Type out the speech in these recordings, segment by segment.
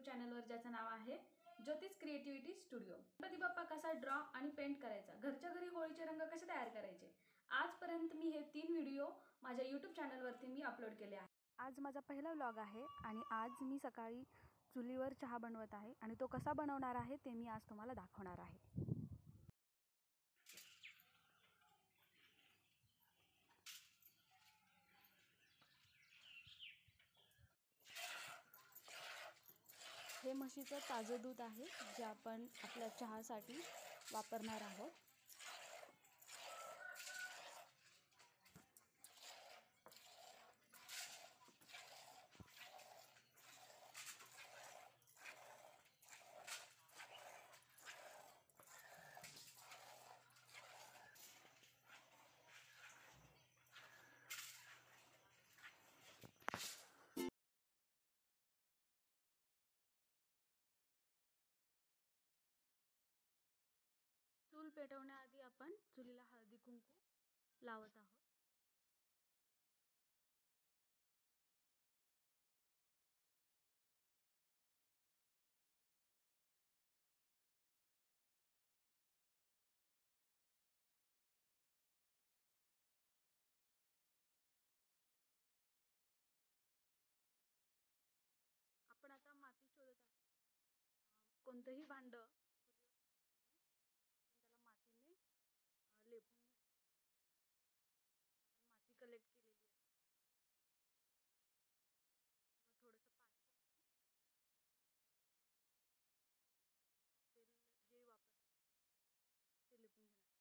चॅनलवर ज्याचं नाव आहे ज्योतिष क्रिएटिव्हिटी स्टुडिओ। गणपती बाप्पा कसा ड्रॉ आणि पेंट करायचा, घरच्या घरी होळीचे रंग कसे तयार करायचे, आजपर्यंत मी हे 3 व्हिडिओ माझ्या यूट्यूब चॅनलवरती मी अपलोड केले आहेत। आज माझा पहिला व्लॉग आहे आणि आज मी सकाळी चुलीवर चहा बनवत आहे आणि तो कसा बनवणार आहे ते मी आज तुम्हाला दाखवणार आहे। हे म्हशीचं ताजं दूध आहे जे आपण आपल्या चहासाठी वापरणार आहोत। चूल पेटवण्याआधी आपण चुलीला हळदी कुंकू लावत आहोत। आपण आता माती शोधत आहोत। कोणतंही भांड त्याला मातीने लेपून घ्या। आपण माती कलेक्ट केलेली आहे, थोडंसं पाणी तेल जे वापरणार ते लेपून घेणार।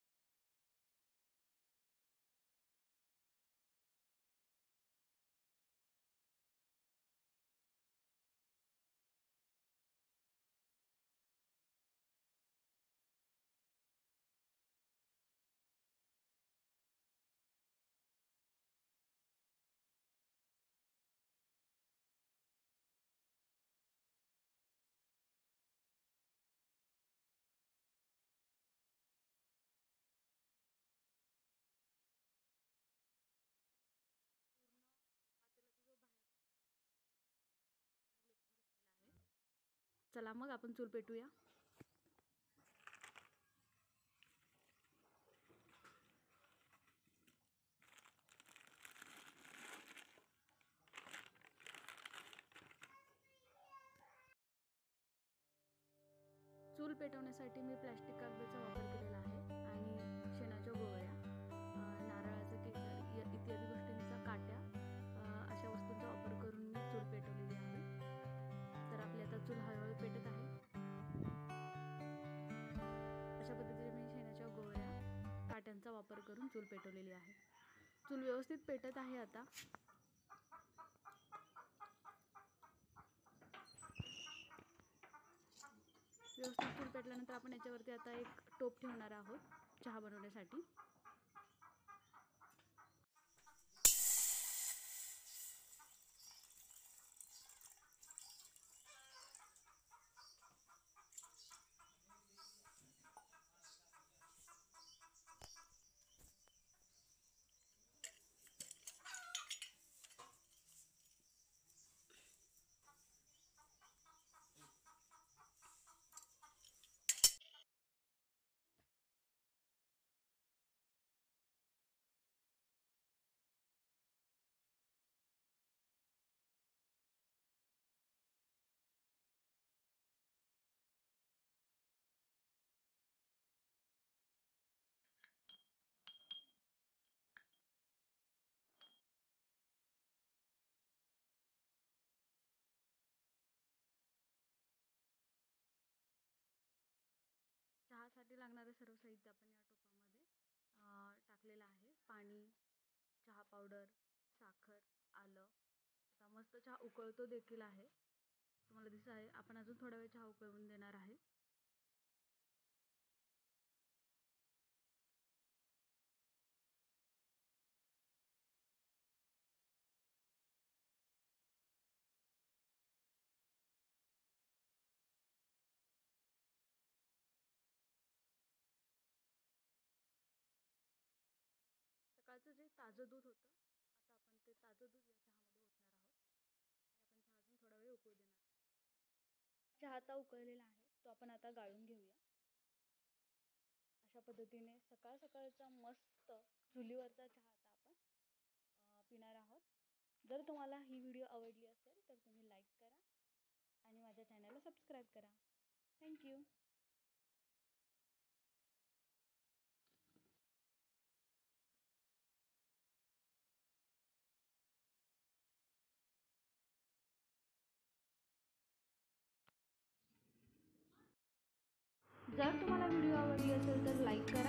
चला मग आपण चूल पेटूया। चूल पेटवण्यासाठी मी प्लास्टिक कागदाचा वापर केलेला आहे आणि शेणाच्या गोवऱ्या, नारळाचं केसर इत्यादी गोष्टींचा काट्या अशा वस्तूंचा वापर करून मी चूल पेटवलेली आहे। तर आपली आता चूल हळूहळू पेटत आहे। अशा पद्धतीने मी शेणाच्या गोवऱ्या काट्यांचा वापर करून चूल पेटवलेली आहे। चूल व्यवस्थित पेटत आहे। आता व्यवस्थित चूल पेटल्यानंतर आपण याच्यावरती आता एक टोप ठेवणार आहोत चहा बनवण्यासाठी। चहासाठी लागणारे सर्व साहित्य आपण या टोपामध्ये टाकलेलं आहे। पाणी, चहा पावडर, साखर, आलं। आता मस्त चहा उकळतो देखील आहे, तुम्हाला दिसत आहे। आपण अजून थोडा वेळ चहा उकळवून देणार आहे। सकाळचं जे ताजं दूध होतं, आता आपण ते ताजं दूध या चहामध्ये ओतणार आहोत आणि आपण चहा अजून थोडा वेळ उकळू देणार आहोत। चहा आता उकळलेला आहे, तो आपण आता गाळून घेऊया. अशा पद्धतीने सकाळ सकाळचा मस्त चुलीवरचा चहा आता आपण पिणार आहोत. जर तुम्हाला ही व्हिडिओ आवडली असेल तर तुम्ही लाईक करा आणि माझ्या चॅनलला सबस्क्राईब करा. थँक्यू. जर तुम्हाला व्हिडिओ आवडली असेल तर लाईक करा.